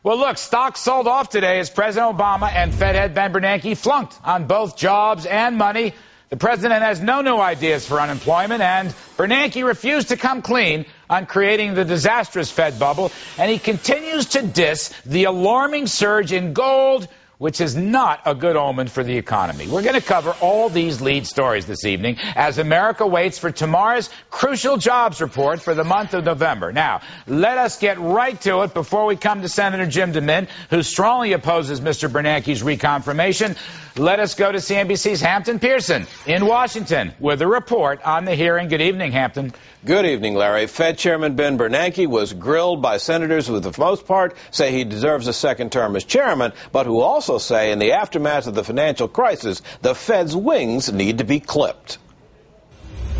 Well, look, stocks sold off today as President Obama and Fed head Ben Bernanke flunked on both jobs and money. The president has no new ideas for unemployment, and Bernanke refused to come clean on creating the disastrous Fed bubble, and he continues to diss the alarming surge in gold, which is not a good omen for the economy. We're going to cover all these lead stories this evening as America waits for tomorrow's crucial jobs report for the month of November. Now, let us get right to it before we come to Senator Jim DeMint, who strongly opposes Mr. Bernanke's reconfirmation. Let us go to CNBC's Hampton Pearson in Washington with a report on the hearing. Good evening, Hampton. Good evening, Larry. Fed Chairman Ben Bernanke was grilled by senators who, for the most part, say he deserves a second term as chairman, but who also say in the aftermath of the financial crisis, the Fed's wings need to be clipped.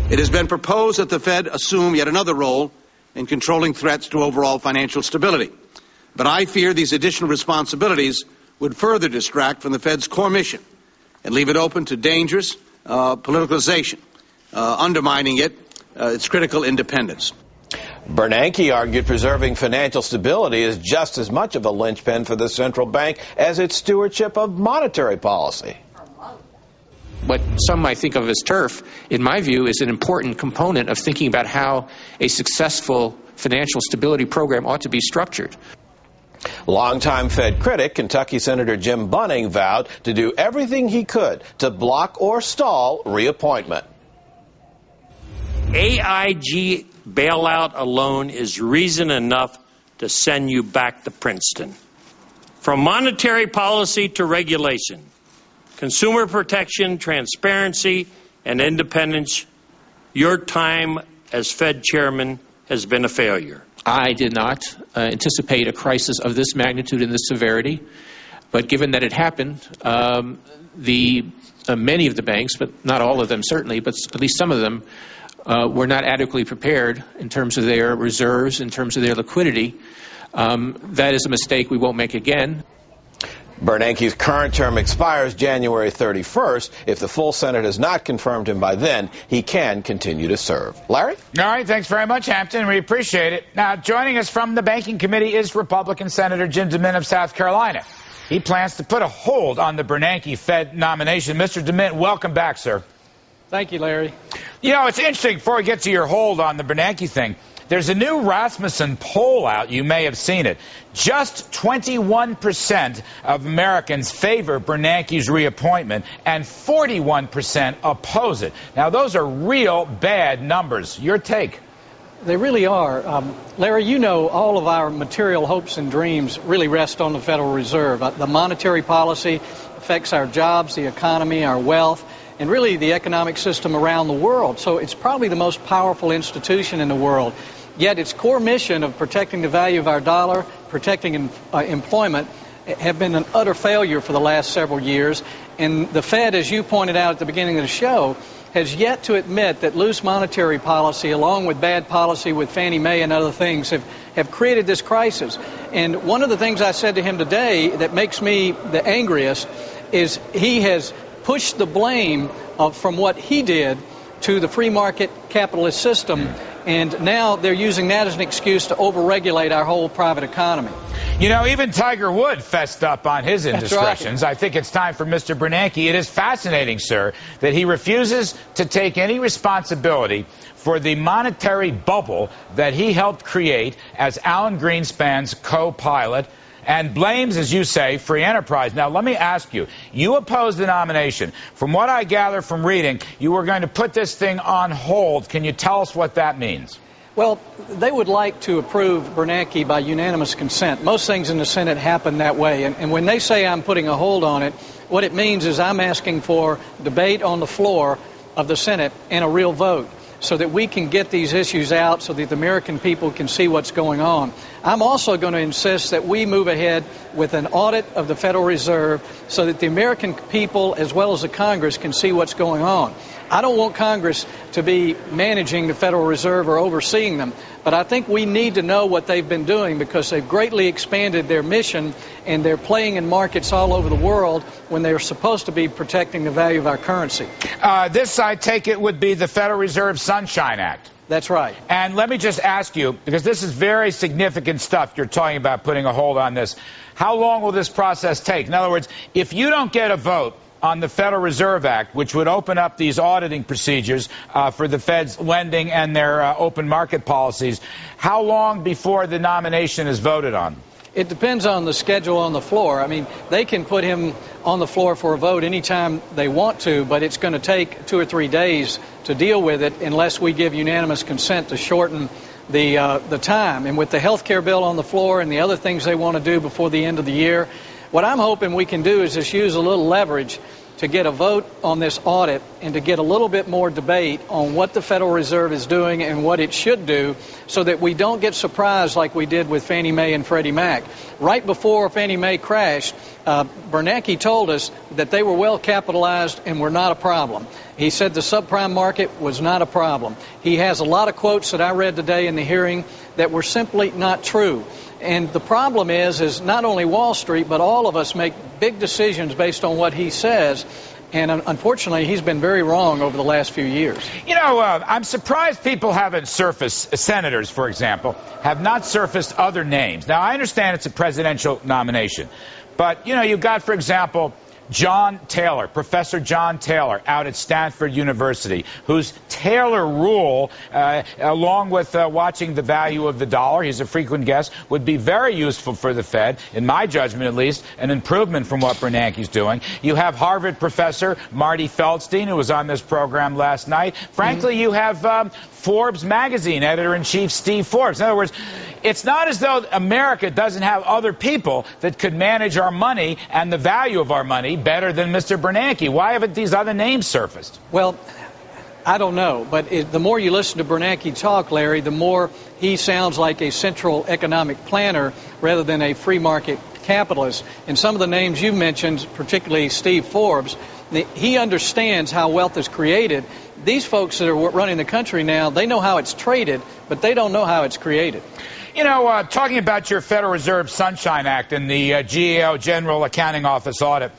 It has been proposed that the Fed assume yet another role in controlling threats to overall financial stability. But I fear these additional responsibilities would further distract from the Fed's core mission and leave it open to dangerous politicalization, undermining its critical independence. Bernanke argued preserving financial stability is just as much of a linchpin for the central bank as its stewardship of monetary policy. What some might think of as turf, in my view, is an important component of thinking about how a successful financial stability program ought to be structured. Longtime Fed critic, Kentucky Senator Jim Bunning, vowed to do everything he could to block or stall reappointment. AIG bailout alone is reason enough to send you back to Princeton. From monetary policy to regulation, consumer protection, transparency, and independence, your time as Fed chairman has been a failure. I did not anticipate a crisis of this magnitude and this severity, but given that it happened, many of the banks, but not all of them certainly, but at least some of them, were not adequately prepared in terms of their reserves, in terms of their liquidity. That is a mistake we won't make again. Bernanke's current term expires January 31st. If the full Senate has not confirmed him by then, he can continue to serve. Larry? All right, thanks very much, Hampton. We appreciate it. Now, joining us from the Banking Committee is Republican Senator Jim DeMint of South Carolina. He plans to put a hold on the Bernanke Fed nomination. Mr. DeMint, welcome back, sir. Thank you, Larry. You know, it's interesting, before we get to your hold on the Bernanke thing, there's a new Rasmussen poll out. You may have seen it. Just 21% of Americans favor Bernanke's reappointment, and 41% oppose it. Now, those are real bad numbers. Your take? They really are. Larry, you know all of our material hopes and dreams really rest on the Federal Reserve. The monetary policy affects our jobs, the economy, our wealth, and really the economic system around the world. So it's probably the most powerful institution in the world. Yet its core mission of protecting the value of our dollar, protecting employment, have been an utter failure for the last several years. And the Fed, as you pointed out at the beginning of the show, has yet to admit that loose monetary policy, along with bad policy with Fannie Mae and other things, have created this crisis. And one of the things I said to him today that makes me the angriest is he has pushed the blame from what he did to the free market capitalist system, and now they're using that as an excuse to overregulate our whole private economy. You know, even Tiger Woods fessed up on his indiscretions. Right. I think it's time for Mr. Bernanke. It is fascinating, sir, that he refuses to take any responsibility for the monetary bubble that he helped create as Alan Greenspan's co-pilot, and blames, as you say, free enterprise. Now, let me ask you, you opposed the nomination. From what I gather from reading, you were going to put this thing on hold. Can you tell us what that means? Well, they would like to approve Bernanke by unanimous consent. Most things in the Senate happen that way. And when they say I'm putting a hold on it, what it means is I'm asking for debate on the floor of the Senate and a real vote, so that we can get these issues out, so that the American people can see what's going on. I'm also going to insist that we move ahead with an audit of the Federal Reserve so that the American people, as well as the Congress, can see what's going on. I don't want Congress to be managing the Federal Reserve or overseeing them, but I think we need to know what they've been doing, because they've greatly expanded their mission and they're playing in markets all over the world when they're supposed to be protecting the value of our currency. This, I take it, would be the Federal Reserve Sunshine Act. That's right. And let me just ask you, because this is very significant stuff you're talking about putting a hold on this, how long will this process take? In other words, if you don't get a vote on the Federal Reserve Act, which would open up these auditing procedures for the Fed's lending and their open market policies, how long before the nomination is voted on? It depends on the schedule on the floor. I mean, they can put him on the floor for a vote anytime they want to, but it's going to take 2 or 3 days to deal with it unless we give unanimous consent to shorten the time. And with the health care bill on the floor and the other things they want to do before the end of the year, what I'm hoping we can do is just use a little leverage to get a vote on this audit and to get a little bit more debate on what the Federal Reserve is doing and what it should do so that we don't get surprised like we did with Fannie Mae and Freddie Mac. Right before Fannie Mae crashed, Bernanke told us that they were well capitalized and were not a problem. He said the subprime market was not a problem. He has a lot of quotes that I read today in the hearing that were simply not true. And the problem is not only Wall Street, but all of us make big decisions based on what he says. And unfortunately, he's been very wrong over the last few years. You know, I'm surprised people haven't surfaced, senators, for example, have not surfaced other names. Now, I understand it's a presidential nomination. But, you know, you've got, for example, John Taylor, Professor John Taylor, out at Stanford University, whose Taylor rule, along with watching the value of the dollar, he's a frequent guest, would be very useful for the Fed, in my judgment at least, an improvement from what Bernanke's doing. You have Harvard professor Marty Feldstein, who was on this program last night. Frankly, you have Forbes magazine editor-in-chief Steve Forbes. In other words, it's not as though America doesn't have other people that could manage our money and the value of our money better than Mr. Bernanke. Why haven't these other names surfaced? Well, I don't know, but the more you listen to Bernanke talk, Larry, the more he sounds like a central economic planner rather than a free market capitalist. And some of the names you mentioned, particularly Steve Forbes, he understands how wealth is created. These folks that are running the country now, they know how it's traded, but they don't know how it's created. You know, talking about your Federal Reserve Sunshine Act and the GAO, General Accounting Office audit,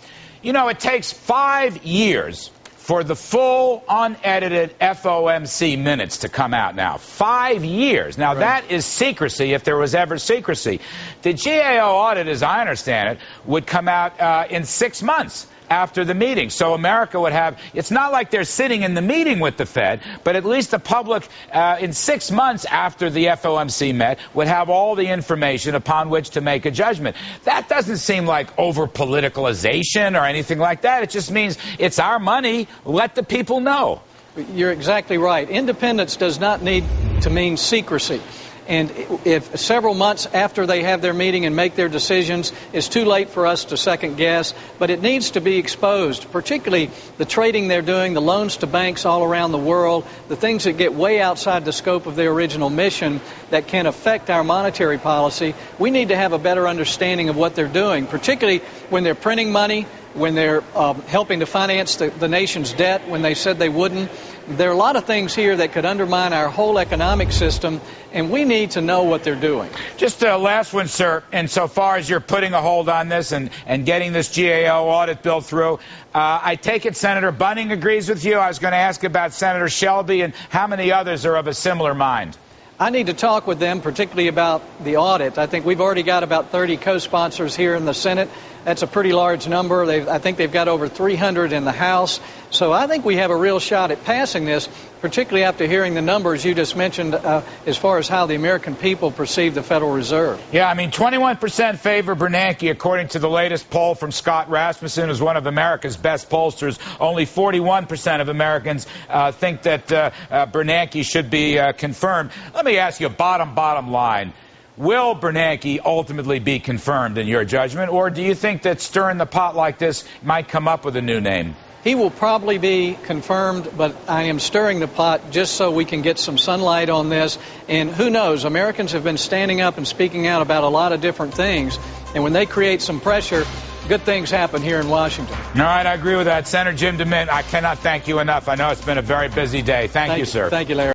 you know, it takes 5 years for the full, unedited FOMC minutes to come out now. 5 years. Now, that is secrecy, if there was ever secrecy. The GAO audit, as I understand it, would come out in 6 months after the meeting. So America would have, it's not like they're sitting in the meeting with the Fed, but at least the public in 6 months after the FOMC met would have all the information upon which to make a judgment. That doesn't seem like over-politicalization or anything like that. It just means it's our money. Let the people know. You're exactly right. Independence does not need to mean secrecy. And if several months after they have their meeting and make their decisions, it's too late for us to second guess, but it needs to be exposed, particularly the trading they're doing, the loans to banks all around the world, the things that get way outside the scope of their original mission that can affect our monetary policy. We need to have a better understanding of what they're doing, particularly when they're printing money, when they're helping to finance the nation's debt when they said they wouldn't. There are a lot of things here that could undermine our whole economic system, and we need to know what they're doing. Just a last one, sir. Insofar as you're putting a hold on this and getting this GAO audit bill through, I take it Senator Bunning agrees with you. I was going to ask about Senator Shelby and how many others are of a similar mind. I need to talk with them, particularly about the audit. I think we've already got about 30 co-sponsors here in the Senate. That's a pretty large number. I think they've got over 300 in the House. So I think we have a real shot at passing this, particularly after hearing the numbers you just mentioned as far as how the American people perceive the Federal Reserve. Yeah, I mean, 21% favor Bernanke, according to the latest poll from Scott Rasmussen, who's one of America's best pollsters. Only 41% of Americans think that Bernanke should be confirmed. Let me ask you a bottom line. Will Bernanke ultimately be confirmed in your judgment, or do you think that stirring the pot like this might come up with a new name? He will probably be confirmed, but I am stirring the pot just so we can get some sunlight on this. And who knows, Americans have been standing up and speaking out about a lot of different things. And when they create some pressure, good things happen here in Washington. All right, I agree with that. Senator Jim DeMint, I cannot thank you enough. I know it's been a very busy day. Thank you, sir. Thank you, Larry.